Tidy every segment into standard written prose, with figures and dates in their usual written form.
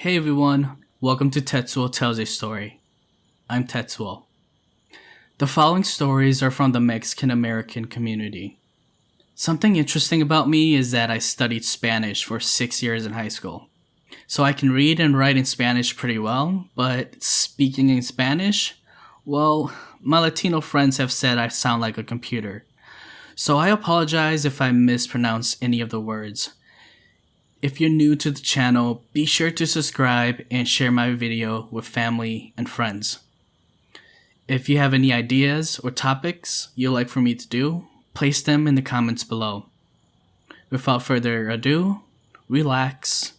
Hey everyone, welcome to Tetsuo Tells a Story. I'm Tetsuo. The following stories are from the Mexican American community. Something interesting about me is that I studied Spanish for 6 years in high school. So I can read and write in Spanish pretty well, but speaking in Spanish, well, my Latino friends have said I sound like a computer. So I apologize if I mispronounce any of the words. If you're new to the channel, be sure to subscribe and share my video with family and friends. If you have any ideas or topics you'd like for me to do, place them in the comments below. Without further ado, relax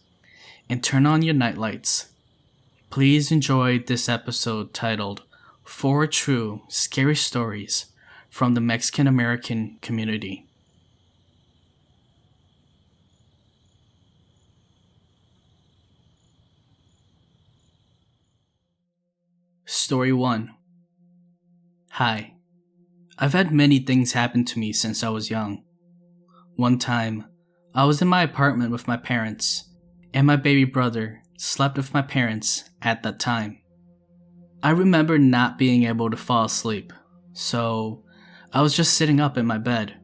and turn on your nightlights. Please enjoy this episode titled 4 True Scary Stories from the Mexican American Community. Story 1. Hi. I've had many things happen to me since I was young. One time, I was in my apartment with my parents, and my baby brother slept with my parents at that time. I remember not being able to fall asleep, so I was just sitting up in my bed.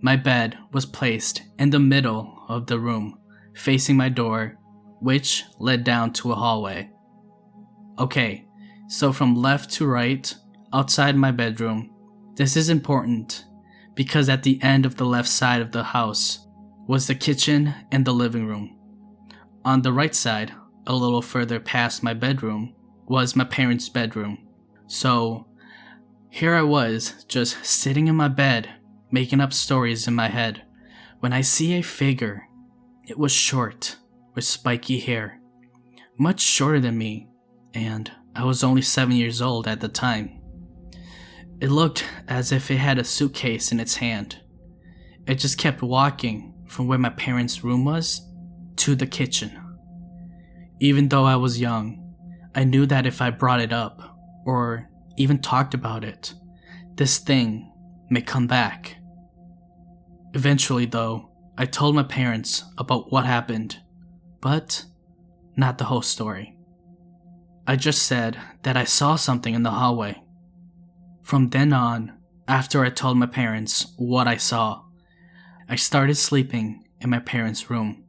My bed was placed in the middle of the room, facing my door, which led down to a hallway. Okay, so from left to right, outside my bedroom, this is important because at the end of the left side of the house was the kitchen and the living room. On the right side, a little further past my bedroom, was my parents' bedroom. So here I was, just sitting in my bed, making up stories in my head, when I see a figure. It was short, with spiky hair, much shorter than me. And I was only 7 years old at the time. It looked as if it had a suitcase in its hand. It just kept walking from where my parents' room was to the kitchen. Even though I was young, I knew that if I brought it up or even talked about it, this thing may come back. Eventually though, I told my parents about what happened, but not the whole story. I just said that I saw something in the hallway. From then on, after I told my parents what I saw, I started sleeping in my parents' room.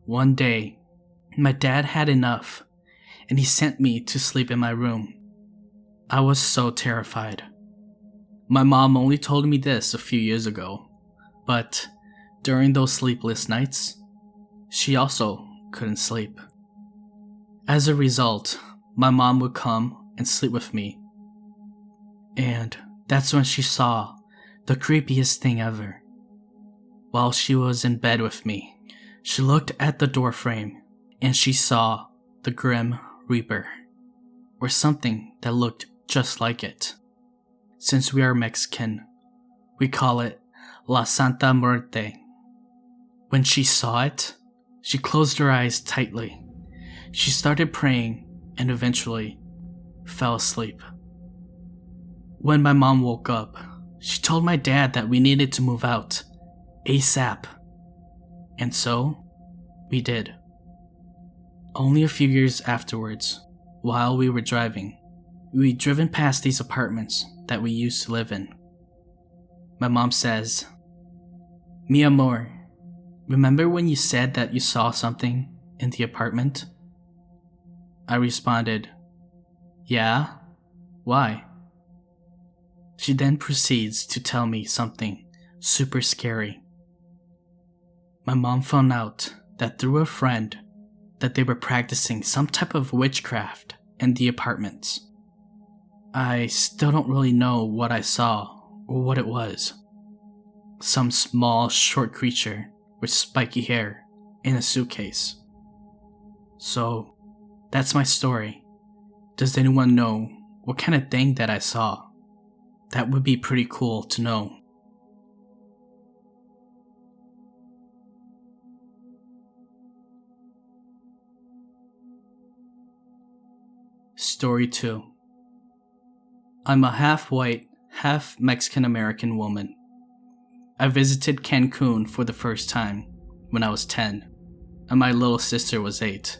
One day, my dad had enough, and he sent me to sleep in my room. I was so terrified. My mom only told me this a few years ago, but during those sleepless nights, she also couldn't sleep. As a result, my mom would come and sleep with me. And that's when she saw the creepiest thing ever. While she was in bed with me, she looked at the door frame and she saw the Grim Reaper, or something that looked just like it. Since we are Mexican, we call it La Santa Muerte. When she saw it, she closed her eyes tightly. She started praying and eventually fell asleep. When my mom woke up, she told my dad that we needed to move out ASAP. And so, we did. Only a few years afterwards, while we were driving, we'd driven past these apartments that we used to live in. My mom says, "Mi amor, remember when you said that you saw something in the apartment?" I responded, "Yeah? Why?" She then proceeds to tell me something super scary. My mom found out that through a friend that they were practicing some type of witchcraft in the apartments. I still don't really know what I saw or what it was. Some small, short creature with spiky hair in a suitcase. So, that's my story. Does anyone know what kind of thing that I saw? That would be pretty cool to know. Story 2. I'm a half-white, half-Mexican-American woman. I visited Cancun for the first time when I was 10. and my little sister was 8.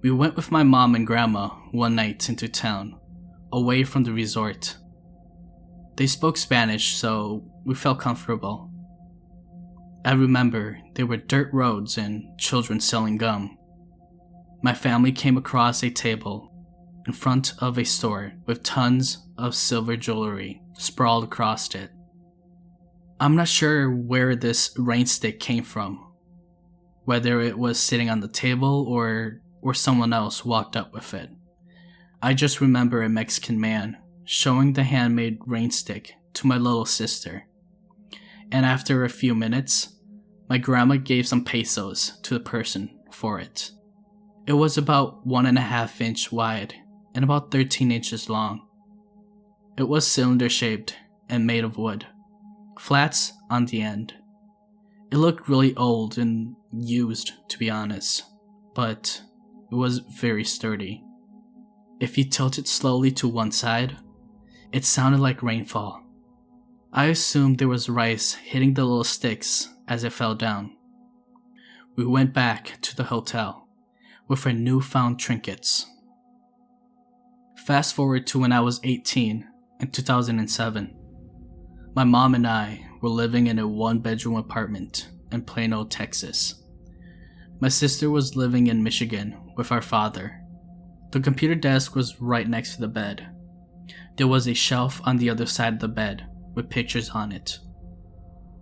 We went with my mom and grandma one night into town, away from the resort. They spoke Spanish, so we felt comfortable. I remember there were dirt roads and children selling gum. My family came across a table in front of a store with tons of silver jewelry sprawled across it. I'm not sure where this Rainstick came from, whether it was sitting on the table or someone else walked up with it. I just remember a Mexican man showing the handmade Rainstick to my little sister, and after a few minutes, my grandma gave some pesos to the person for it. It was about 1.5 inch wide and about 13 inches long. It was cylinder shaped and made of wood, flats on the end. It looked really old and used, to be honest, but it was very sturdy. If you tilt it slowly to one side, it sounded like rainfall. I assumed there was rice hitting the little sticks as it fell down. We went back to the hotel with our newfound trinkets. Fast forward to when I was 18 in 2007. My mom and I were living in a 1-bedroom apartment in Plano, Texas. My sister was living in Michigan with our father. The computer desk was right next to the bed. There was a shelf on the other side of the bed with pictures on it.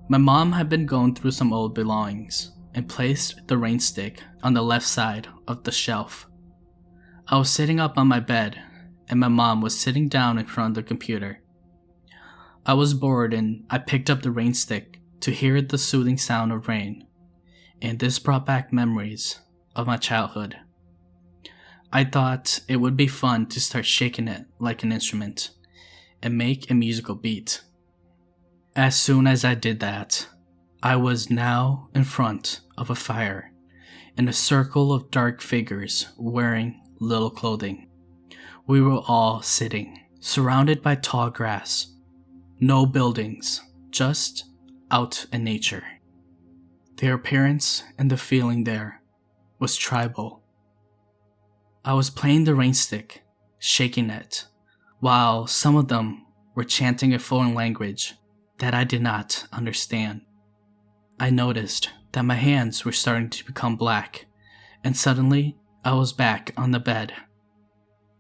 My mom had been going through some old belongings and placed the Rainstick on the left side of the shelf. I was sitting up on my bed and my mom was sitting down in front of the computer. I was bored and I picked up the Rainstick to hear the soothing sound of rain, and this brought back memories of my childhood. I thought it would be fun to start shaking it like an instrument and make a musical beat. As soon as I did that, I was now in front of a fire in a circle of dark figures wearing little clothing. We were all sitting, surrounded by tall grass. No buildings, just out in nature. Their appearance and the feeling there was tribal. I was playing the Rainstick, shaking it, while some of them were chanting a foreign language that I did not understand. I noticed that my hands were starting to become black, and suddenly I was back on the bed,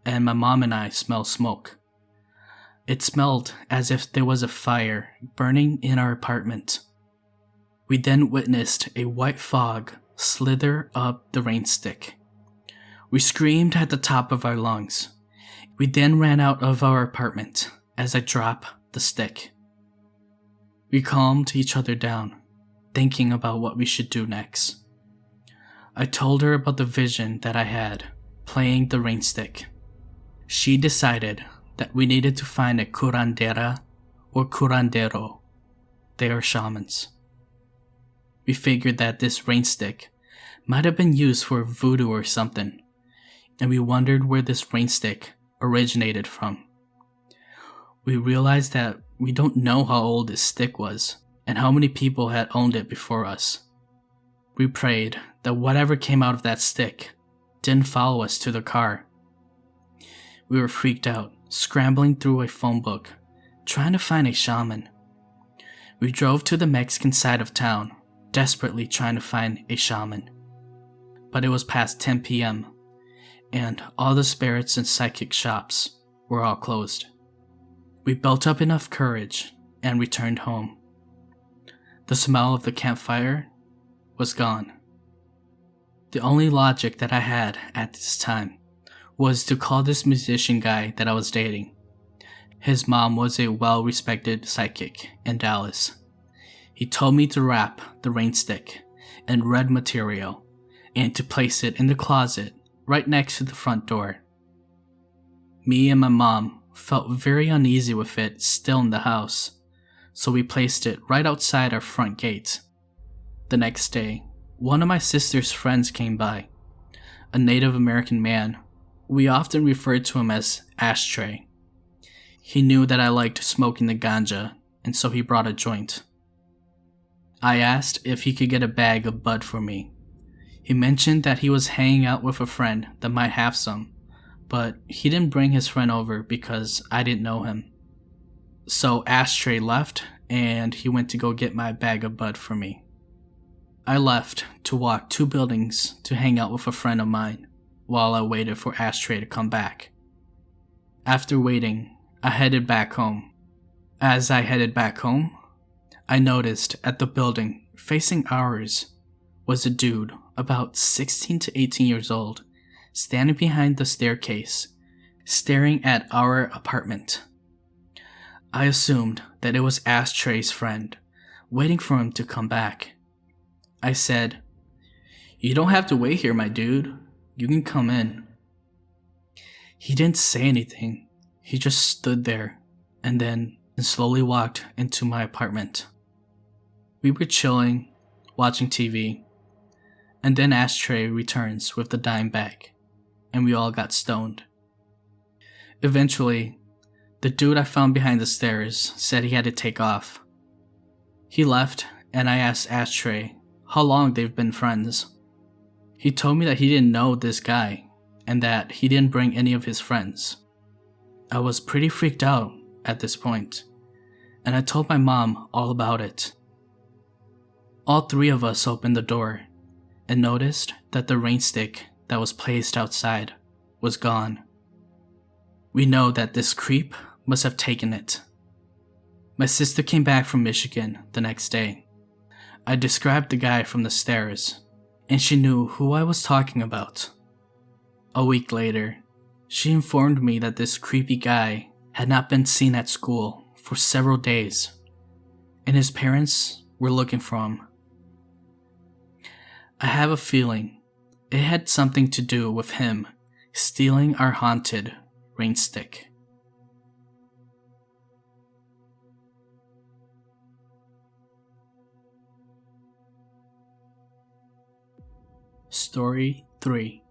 and my mom and I smelled smoke. It smelled as if there was a fire burning in our apartment. We then witnessed a white fog slither up the Rainstick. We screamed at the top of our lungs. We then ran out of our apartment as I dropped the stick. We calmed each other down, thinking about what we should do next. I told her about the vision that I had playing the Rainstick. She decided that we needed to find a curandera or curandero. They are shamans. We figured that this Rainstick might have been used for voodoo or something, and we wondered where this Rainstick originated from. We realized that we don't know how old this stick was and how many people had owned it before us. We prayed that whatever came out of that stick didn't follow us to the car. We were freaked out, scrambling through a phone book, trying to find a shaman. We drove to the Mexican side of town, desperately trying to find a shaman. But it was past 10 p.m., and all the spirits and psychic shops were all closed. We built up enough courage and returned home. The smell of the campfire was gone. The only logic that I had at this time was to call this musician guy that I was dating. His mom was a well-respected psychic in Dallas. He told me to wrap the Rainstick in red material and to place it in the closet right next to the front door. Me and my mom felt very uneasy with it still in the house, so we placed it right outside our front gate. The next day, one of my sister's friends came by, a Native American man. We often referred to him as Ashtray. He knew that I liked smoking the ganja, and so he brought a joint. I asked if he could get a bag of bud for me. He mentioned that he was hanging out with a friend that might have some, but he didn't bring his friend over because I didn't know him. So Ashtray left and he went to go get my bag of bud for me. I left to walk 2 buildings to hang out with a friend of mine while I waited for Ashtray to come back. After waiting, I headed back home. As I headed back home, I noticed at the building facing ours was a dude about 16 to 18 years old standing behind the staircase, staring at our apartment. I assumed that it was Ashtray's friend, waiting for him to come back. I said, "You don't have to wait here, my dude. You can come in." He didn't say anything. He just stood there and then slowly walked into my apartment. We were chilling, watching TV, and then Ashtray returns with the dime bag, and we all got stoned. Eventually, the dude I found behind the stairs said he had to take off. He left, and I asked Ashtray how long they've been friends. He told me that he didn't know this guy, and that he didn't bring any of his friends. I was pretty freaked out at this point, and I told my mom all about it. All 3 of us opened the door and noticed that the Rainstick that was placed outside was gone. We know that this creep must have taken it. My sister came back from Michigan the next day. I described the guy from the stairs, and she knew who I was talking about. A week later, she informed me that this creepy guy had not been seen at school for several days, and his parents were looking for him. I have a feeling it had something to do with him stealing our haunted Rainstick. Story 3.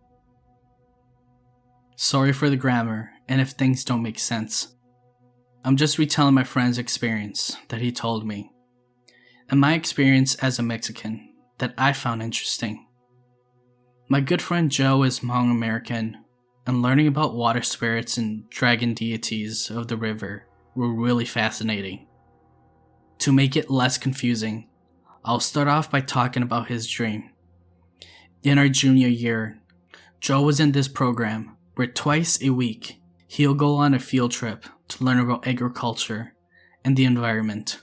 Sorry for the grammar and if things don't make sense. I'm just retelling my friend's experience that he told me, and my experience as a Mexican that I found interesting. My good friend Joe is Hmong American, and learning about water spirits and dragon deities of the river were really fascinating. To make it less confusing, I'll start off by talking about his dream. In our junior year, Joe was in this program where twice a week he'll go on a field trip to learn about agriculture and the environment,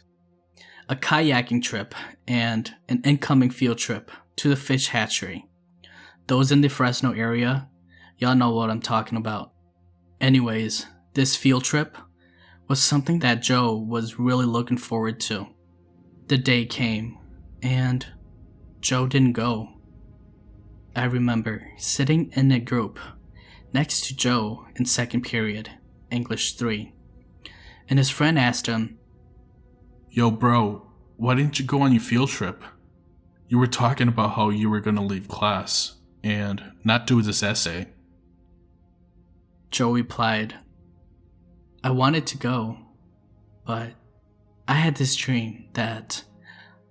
a kayaking trip, and an incoming field trip to the fish hatchery. Those in the Fresno area, y'all know what I'm talking about. Anyways, this field trip was something that Joe was really looking forward to. The day came, and Joe didn't go. I remember sitting in a group next to Joe in second period, English 3, and his friend asked him, "Yo bro, why didn't you go on your field trip? You were talking about how you were gonna leave class and not do this essay." Joe replied, "I wanted to go, but I had this dream that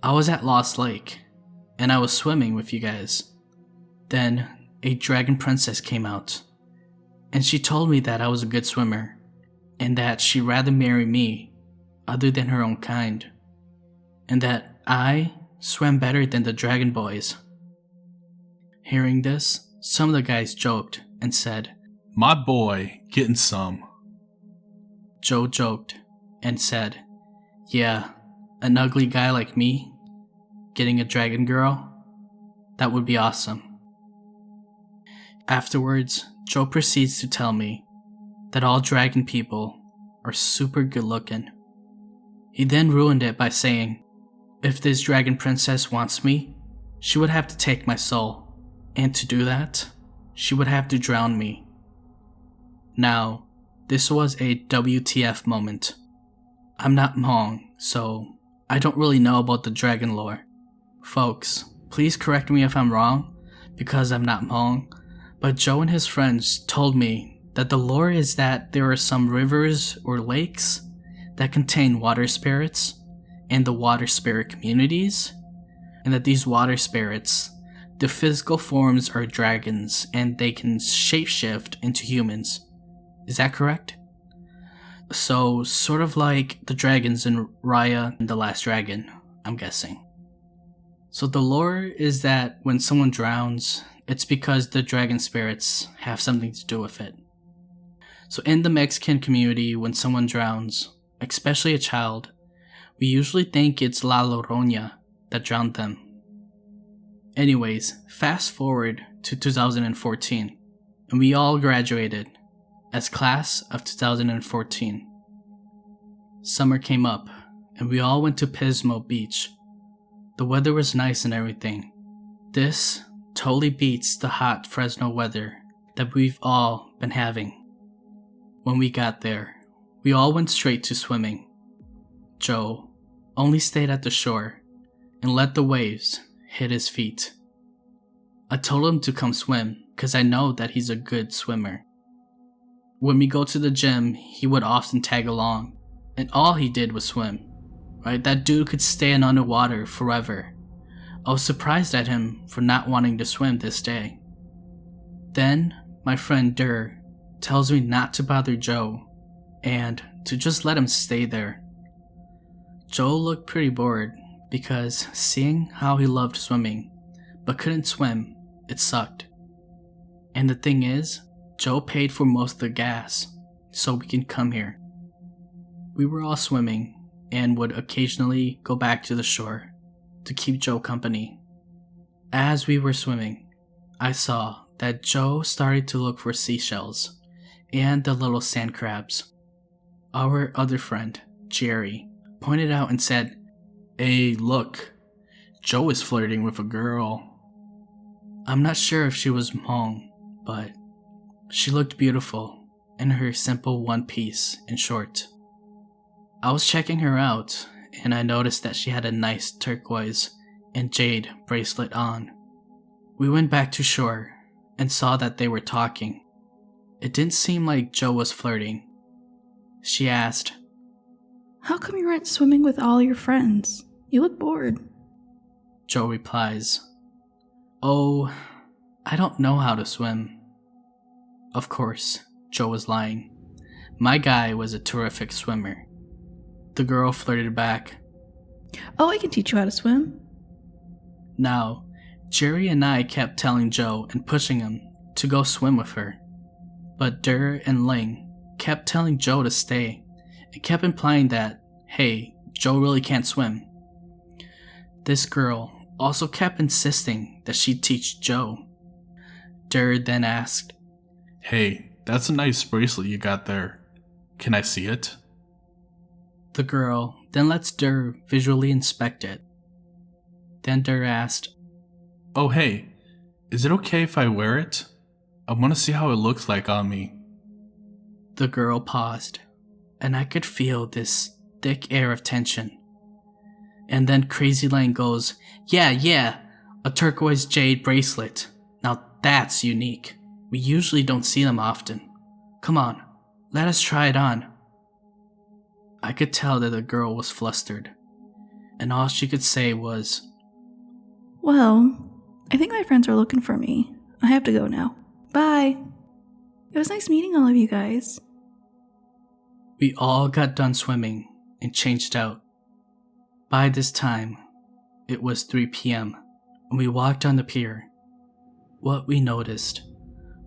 I was at Lost Lake and I was swimming with you guys. Then a dragon princess came out, and she told me that I was a good swimmer, and that she'd rather marry me other than her own kind, and that I swam better than the dragon boys." Hearing this, some of the guys joked and said, "My boy, getting some." Joe joked and said, "Yeah, an ugly guy like me getting a dragon girl? That would be awesome." Afterwards, Joe proceeds to tell me that all dragon people are super good looking. He then ruined it by saying, if this dragon princess wants me, she would have to take my soul, and to do that, she would have to drown me. Now, this was a WTF moment. I'm not Hmong, so I don't really know about the dragon lore. Folks, please correct me if I'm wrong, because I'm not Hmong, but Joe and his friends told me that the lore is that there are some rivers or lakes that contain water spirits and the water spirit communities, and that these water spirits the physical forms are dragons and they can shapeshift into humans. Is that correct? So, sort of like the dragons in Raya and the Last Dragon, I'm guessing. So the lore is that when someone drowns, it's because the dragon spirits have something to do with it. So in the Mexican community, when someone drowns, especially a child, we usually think it's La Llorona that drowned them. Anyways, fast forward to 2014, and we all graduated as class of 2014. Summer came up, and we all went to Pismo Beach. The weather was nice and everything. This totally beats the hot Fresno weather that we've all been having. When we got there, we all went straight to swimming. Joe only stayed at the shore and let the waves hit his feet. I told him to come swim because I know that he's a good swimmer. When we go to the gym, he would often tag along, and all he did was swim. Right? That dude could stay in underwater forever. I was surprised at him for not wanting to swim this day. Then, my friend Darr tells me not to bother Joe and to just let him stay there. Joe looked pretty bored because seeing how he loved swimming but couldn't swim, it sucked. And the thing is, Joe paid for most of the gas so we can come here. We were all swimming and would occasionally go back to the shore to keep Joe company. As we were swimming, I saw that Joe started to look for seashells and the little sand crabs. Our other friend, Jerry, pointed out and said, "Hey, look, Joe is flirting with a girl." I'm not sure if she was Hmong, but she looked beautiful in her simple one piece and short. I was checking her out, and I noticed that she had a nice turquoise and jade bracelet on. We went back to shore and saw that they were talking. It didn't seem like Joe was flirting. She asked, "How come you aren't swimming with all your friends? You look bored." Joe replies, "Oh, I don't know how to swim." Of course, Joe was lying. My guy was a terrific swimmer. The girl flirted back, "Oh, I can teach you how to swim." Now, Jerry and I kept telling Joe and pushing him to go swim with her. But Darr and Ling kept telling Joe to stay and kept implying that, hey, Joe really can't swim. This girl also kept insisting that she'd teach Joe. Darr then asked, "Hey, that's a nice bracelet you got there. Can I see it?" The girl then lets Darr visually inspect it. Then Darr asked, "Oh hey, is it okay if I wear it? I want to see how it looks like on me." The girl paused, and I could feel this thick air of tension. And then Crazy Lane goes, Yeah, a turquoise jade bracelet. Now that's unique. We usually don't see them often. Come on, let us try it on." I could tell that the girl was flustered, and all she could say was, "Well, I think my friends are looking for me. I have to go now. Bye. It was nice meeting all of you guys." We all got done swimming and changed out. By this time, it was 3 p.m., and we walked on the pier. What we noticed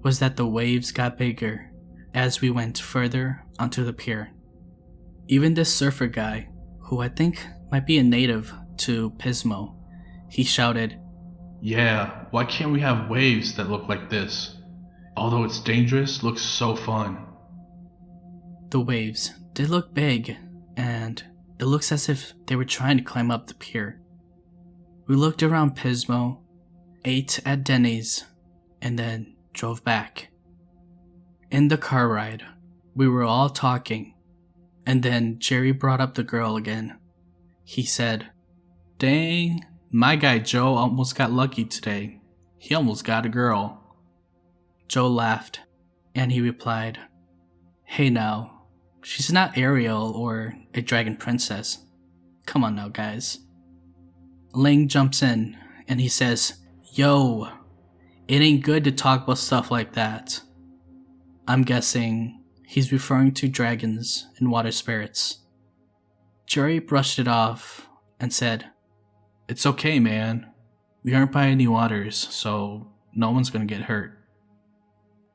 was that the waves got bigger as we went further onto the pier. Even this surfer guy, who I think might be a native to Pismo, he shouted, "Yeah, why can't we have waves that look like this? Although it's dangerous, looks so fun." The waves did look big, and it looks as if they were trying to climb up the pier. We looked around Pismo, ate at Denny's, and then drove back. In the car ride, we were all talking, and then Jerry brought up the girl again. He said, "Dang, my guy Joe almost got lucky today. He almost got a girl." Joe laughed, and he replied, "Hey now, she's not Ariel or a dragon princess. Come on now, guys." Ling jumps in, and he says, Yo, it ain't good to talk about stuff like that. I'm guessing he's referring to dragons and water spirits. Jerry brushed it off and said, "It's okay, man. We aren't by any waters, so no one's gonna get hurt."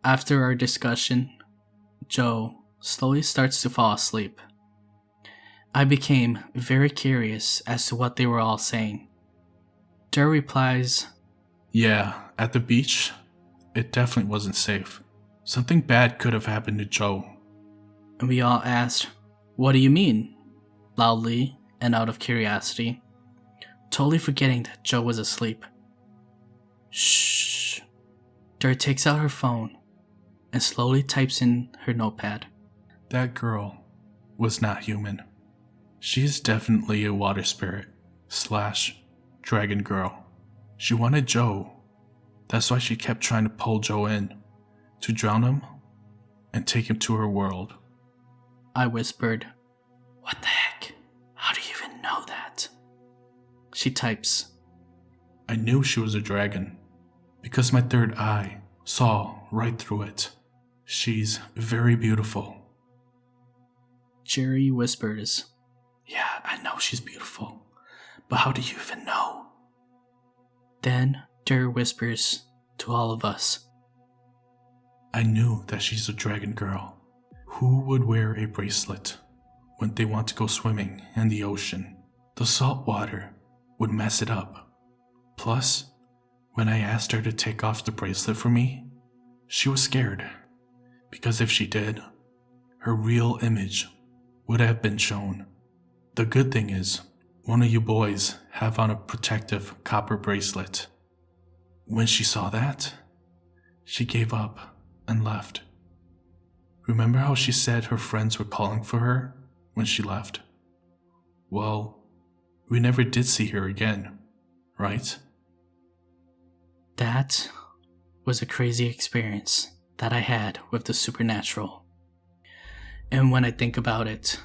After our discussion, Joe slowly starts to fall asleep. I became very curious as to what they were all saying. Joe replies, Yeah, at the beach, it definitely wasn't safe. Something bad could have happened to Joe. and we all asked, "What do you mean?" loudly and out of curiosity, totally forgetting that Joe was asleep. Shh. Joe takes out her phone and slowly types in her notepad. That girl was not human. She is definitely a water spirit / dragon girl. She wanted Joe. That's why she kept trying to pull Joe in, to drown him and take him to her world. I whispered, "What the heck? How do you even know that?" She types, I knew she was a dragon because my third eye saw right through it. She's very beautiful. Jerry whispers, "Yeah, I know she's beautiful, but how do you even know?" Then Jerry whispers to all of us, I knew that she's a dragon girl. Who would wear a bracelet when they want to go swimming in the ocean? The salt water would mess it up. Plus, when I asked her to take off the bracelet for me, she was scared. Because if she did, her real image would have been shown. The good thing is, one of you boys have on a protective copper bracelet. When she saw that, she gave up and left. Remember how she said her friends were calling for her when she left? Well, we never did see her again, right? That was a crazy experience that I had with the supernatural. And when I think about it,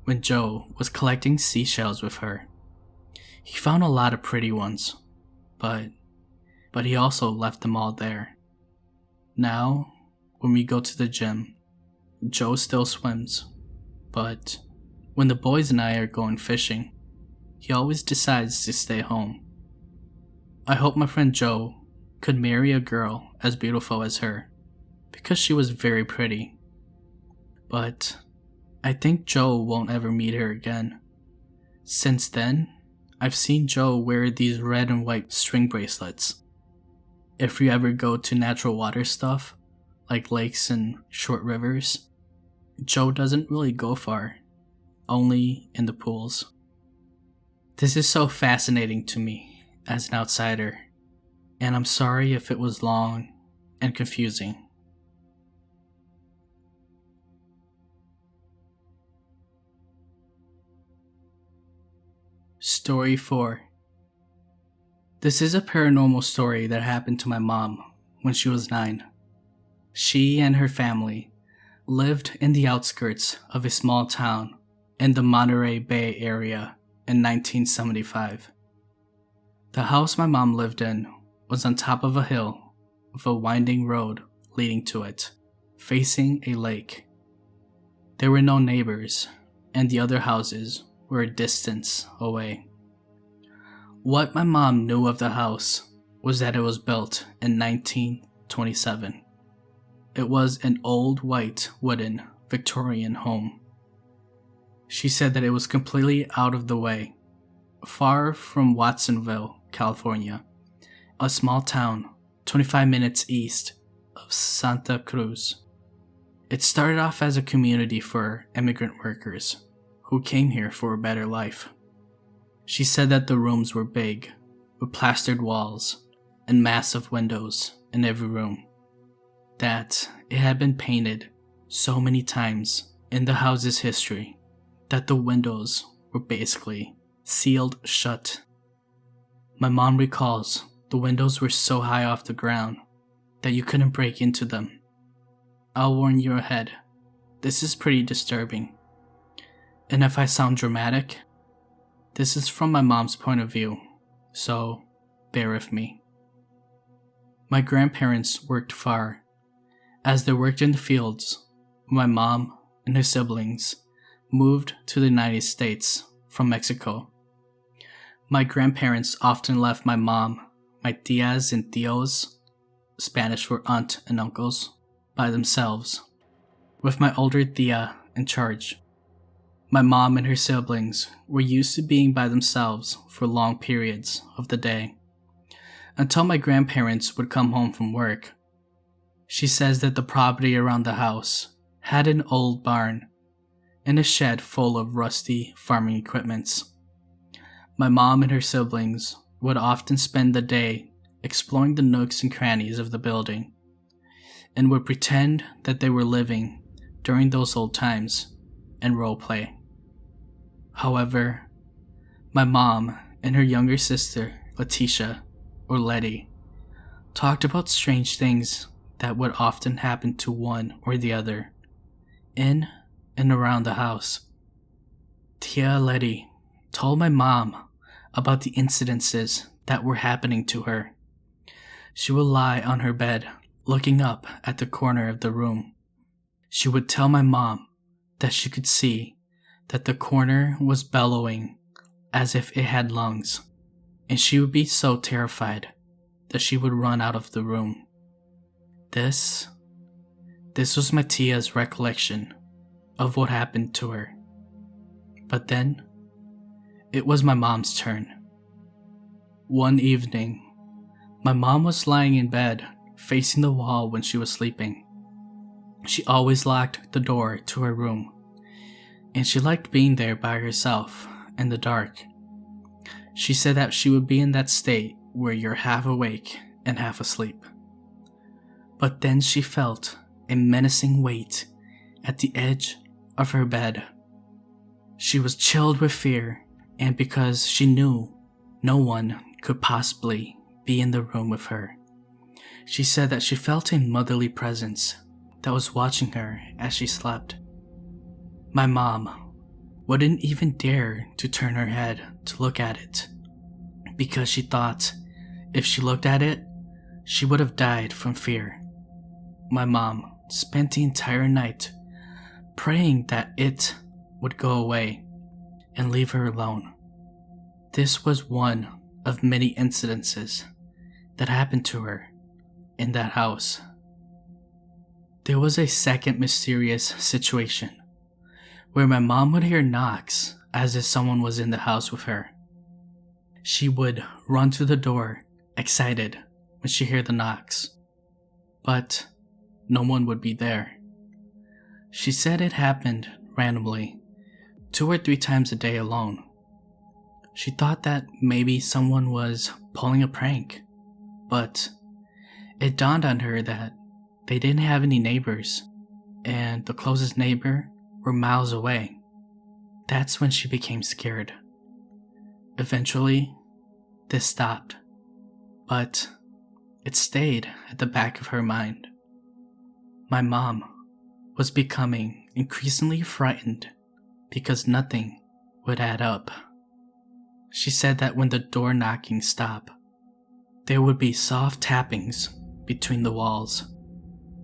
when Joe was collecting seashells with her, he found a lot of pretty ones, but he also left them all there. Now, when we go to the gym, Joe still swims, but when the boys and I are going fishing, he always decides to stay home. I hope my friend Joe could marry a girl as beautiful as her, because she was very pretty. But I think Joe won't ever meet her again. Since then, I've seen Joe wear these red and white string bracelets. If you ever go to natural water stuff, like lakes and short rivers, Joe doesn't really go far, only in the pools. This is so fascinating to me as an outsider, and I'm sorry if it was long and confusing. Story 4. This is a paranormal story that happened to my mom when she was 9. She and her family lived in the outskirts of a small town in the Monterey Bay area in 1975. The house my mom lived in was on top of a hill with a winding road leading to it, facing a lake. There were no neighbors, and the other houses were a distance away. What my mom knew of the house was that it was built in 1927. It was an old white wooden Victorian home. She said that it was completely out of the way, far from Watsonville, California, a small town 25 minutes east of Santa Cruz. It started off as a community for immigrant workers who came here for a better life. She said that the rooms were big, with plastered walls and massive windows in every room. That it had been painted so many times in the house's history that the windows were basically sealed shut. My mom recalls the windows were so high off the ground that you couldn't break into them. I'll warn you ahead, this is pretty disturbing. And if I sound dramatic, this is from my mom's point of view, so bear with me. My grandparents worked far. As they worked in the fields, my mom and her siblings moved to the United States from Mexico. My grandparents often left my mom, my tias and tios, Spanish for aunt and uncles, by themselves, with my older tia in charge. My mom and her siblings were used to being by themselves for long periods of the day, until my grandparents would come home from work. She says that the property around the house had an old barn and a shed full of rusty farming equipments. My mom and her siblings would often spend the day exploring the nooks and crannies of the building, and would pretend that they were living during those old times and roleplay. However, my mom and her younger sister, Letitia, or Letty, talked about strange things that would often happen to one or the other, in and around the house. Tia Letty told my mom about the incidences that were happening to her. She would lie on her bed, looking up at the corner of the room. She would tell my mom that she could see that the corner was bellowing as if it had lungs, and she would be so terrified that she would run out of the room. This was my tia's recollection of what happened to her. But then, it was my mom's turn. One evening, my mom was lying in bed, facing the wall when she was sleeping. She always locked the door to her room, and she liked being there by herself in the dark. She said that she would be in that state where you're half awake and half asleep. But then she felt a menacing weight at the edge of her bed. She was chilled with fear, and because she knew no one could possibly be in the room with her, she said that she felt a motherly presence that was watching her as she slept. My mom wouldn't even dare to turn her head to look at it, because she thought if she looked at it, she would have died from fear. My mom spent the entire night praying that it would go away and leave her alone. This was one of many incidences that happened to her in that house. There was a second mysterious situation where my mom would hear knocks as if someone was in the house with her. She would run to the door, excited when she heard the knocks, but no one would be there. She said it happened randomly, 2 or 3 times a day alone. She thought that maybe someone was pulling a prank, but it dawned on her that they didn't have any neighbors, and the closest neighbor were miles away. That's when she became scared. Eventually, this stopped, but it stayed at the back of her mind. My mom was becoming increasingly frightened because nothing would add up. She said that when the door knocking stopped, there would be soft tappings between the walls.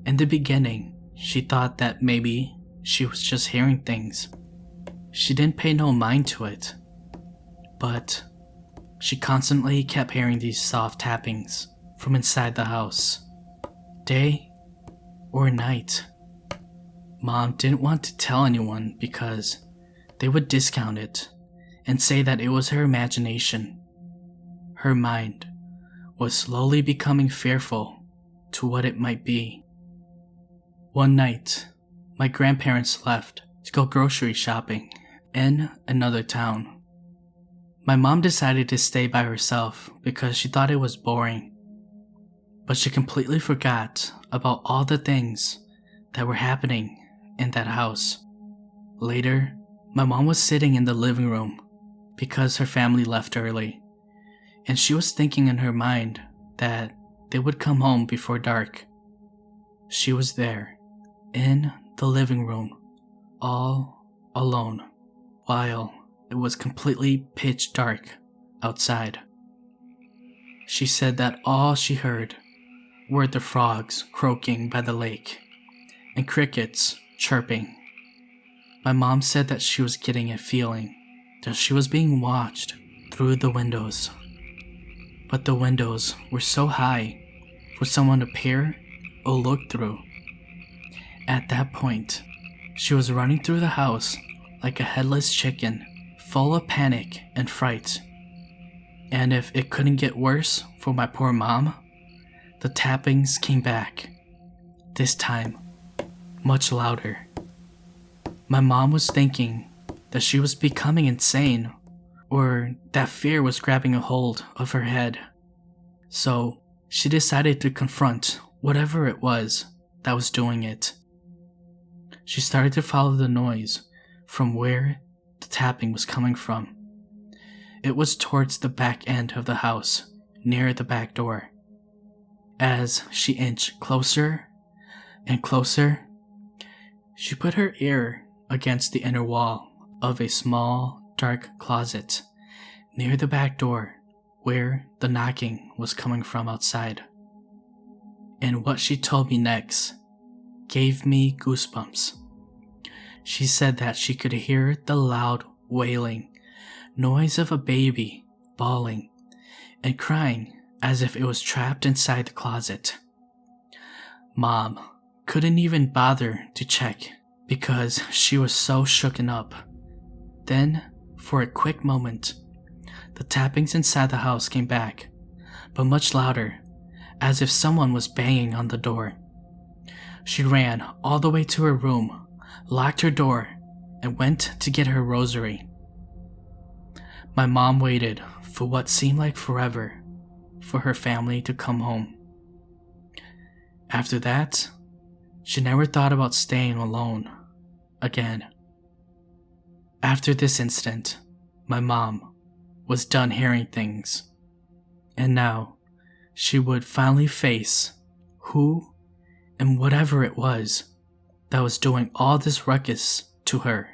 In the beginning, she thought that maybe she was just hearing things. She didn't pay no mind to it, but she constantly kept hearing these soft tappings from inside the house, day or night. Mom didn't want to tell anyone because they would discount it and say that it was her imagination. Her mind was slowly becoming fearful to what it might be. One night, my grandparents left to go grocery shopping in another town. My mom decided to stay by herself because she thought it was boring, but she completely forgot about all the things that were happening in that house. Later, my mom was sitting in the living room because her family left early, and she was thinking in her mind that they would come home before dark. She was there, in the living room, all alone, while it was completely pitch dark outside. She said that all she heard were the frogs croaking by the lake and crickets chirping. My mom said that she was getting a feeling that she was being watched through the windows. But the windows were so high for someone to peer or look through. At that point, she was running through the house like a headless chicken, full of panic and fright. And if it couldn't get worse for my poor mom, the tappings came back. This time, much louder. My mom was thinking that she was becoming insane, or that fear was grabbing a hold of her head. So she decided to confront whatever it was that was doing it. She started to follow the noise from where the tapping was coming from. It was towards the back end of the house, near the back door. As she inched closer and closer, she put her ear against the inner wall of a small, dark closet near the back door where the knocking was coming from outside. And what she told me next gave me goosebumps. She said that she could hear the loud wailing noise of a baby bawling and crying as if it was trapped inside the closet. Mom couldn't even bother to check because she was so shooken up. Then, for a quick moment, the tappings inside the house came back, but much louder, as if someone was banging on the door. She ran all the way to her room, locked her door, and went to get her rosary. My mom waited for what seemed like forever for her family to come home. After that, she never thought about staying alone again. After this incident, my mom was done hearing things, and now she would finally face who and whatever it was that was doing all this ruckus to her.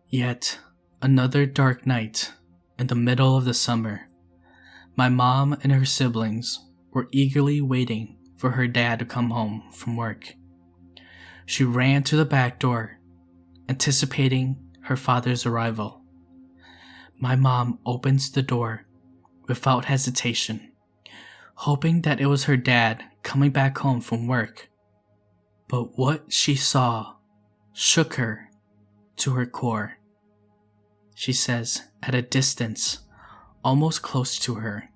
Yet another dark night in the middle of the summer, my mom and her siblings were eagerly waiting for her dad to come home from work. She ran to the back door, anticipating her father's arrival. My mom opens the door without hesitation, hoping that it was her dad coming back home from work. But what she saw shook her to her core. She says, at a distance, almost close to her,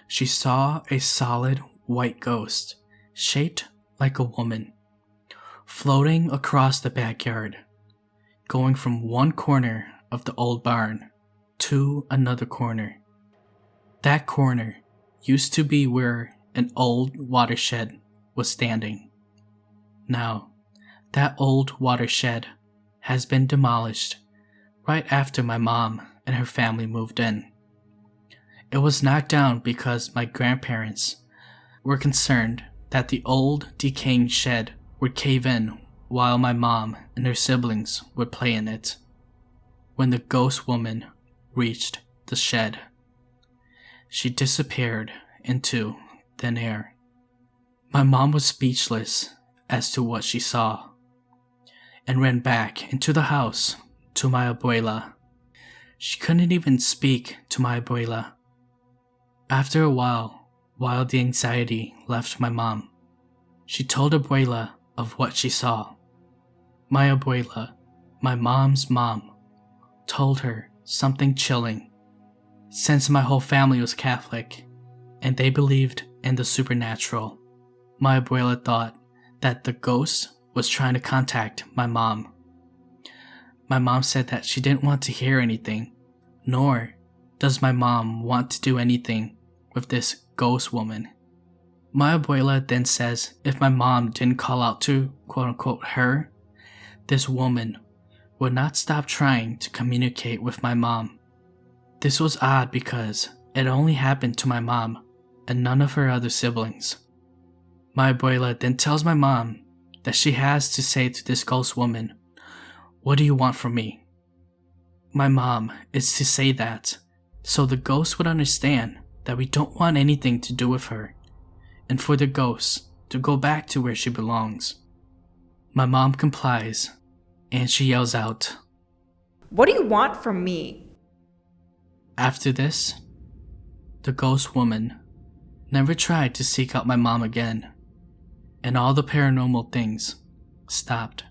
she saw a solid white ghost, shaped like a woman, floating across the backyard, going from one corner of the old barn to another corner. That corner used to be where an old watershed was standing. Now, that old watershed has been demolished right after my mom and her family moved in. It was knocked down because my grandparents were concerned that the old decaying shed would cave in while my mom and her siblings would play in it. When the ghost woman reached the shed, she disappeared into thin air. My mom was speechless as to what she saw and ran back into the house to my abuela. She couldn't even speak to my abuela. After a while the anxiety left my mom, she told abuela of what she saw. My abuela, my mom's mom, told her something chilling. Since my whole family was Catholic and they believed in the supernatural, my abuela thought that the ghost was trying to contact my mom. My mom said that she didn't want to hear anything, nor does my mom want to do anything with this ghost woman. My abuela then says if my mom didn't call out to quote-unquote her, this woman would not stop trying to communicate with my mom. This was odd because it only happened to my mom and none of her other siblings. My abuela then tells my mom that she has to say to this ghost woman, "What do you want from me?" My mom is to say that so the ghost would understand that we don't want anything to do with her and for the ghost to go back to where she belongs. My mom complies, and she yells out, "What do you want from me?" After this, the ghost woman never tried to seek out my mom again, and all the paranormal things stopped.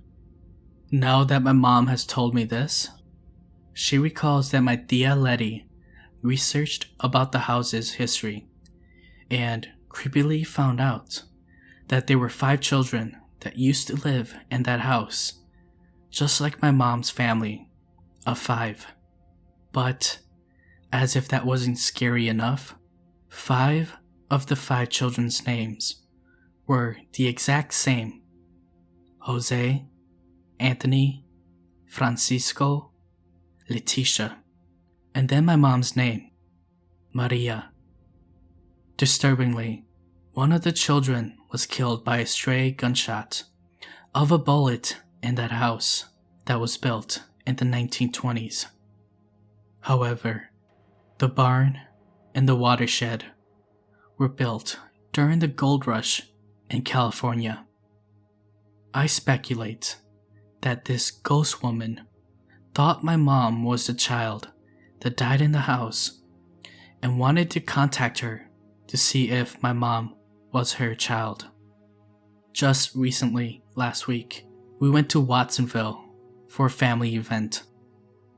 Now that my mom has told me this, she recalls that my tia Letty researched about the house's history and creepily found out that there were 5 children that used to live in that house, just like my mom's family of 5. But as if that wasn't scary enough, 5 of the 5 children's names were the exact same: Jose, Anthony, Francisco, Leticia, and then my mom's name, Maria. Disturbingly, one of the children was killed by a stray gunshot of a bullet in that house that was built in the 1920s. However, the barn and the watershed were built during the gold rush in California. I speculate that this ghost woman thought my mom was the child that died in the house and wanted to contact her to see if my mom was her child. Just recently, last week, we went to Watsonville for a family event.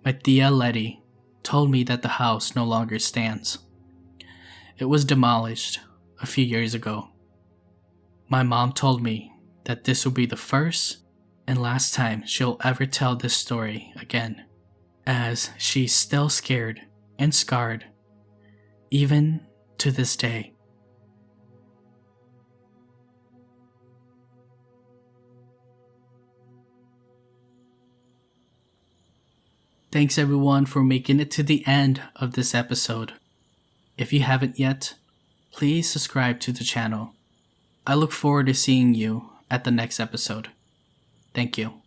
My tia Letty told me that the house no longer stands. It was demolished a few years ago. My mom told me that this will be the first and last time she'll ever tell this story again, as she's still scared and scarred, even to this day. Thanks everyone for making it to the end of this episode. If you haven't yet, please subscribe to the channel. I look forward to seeing you at the next episode. Thank you.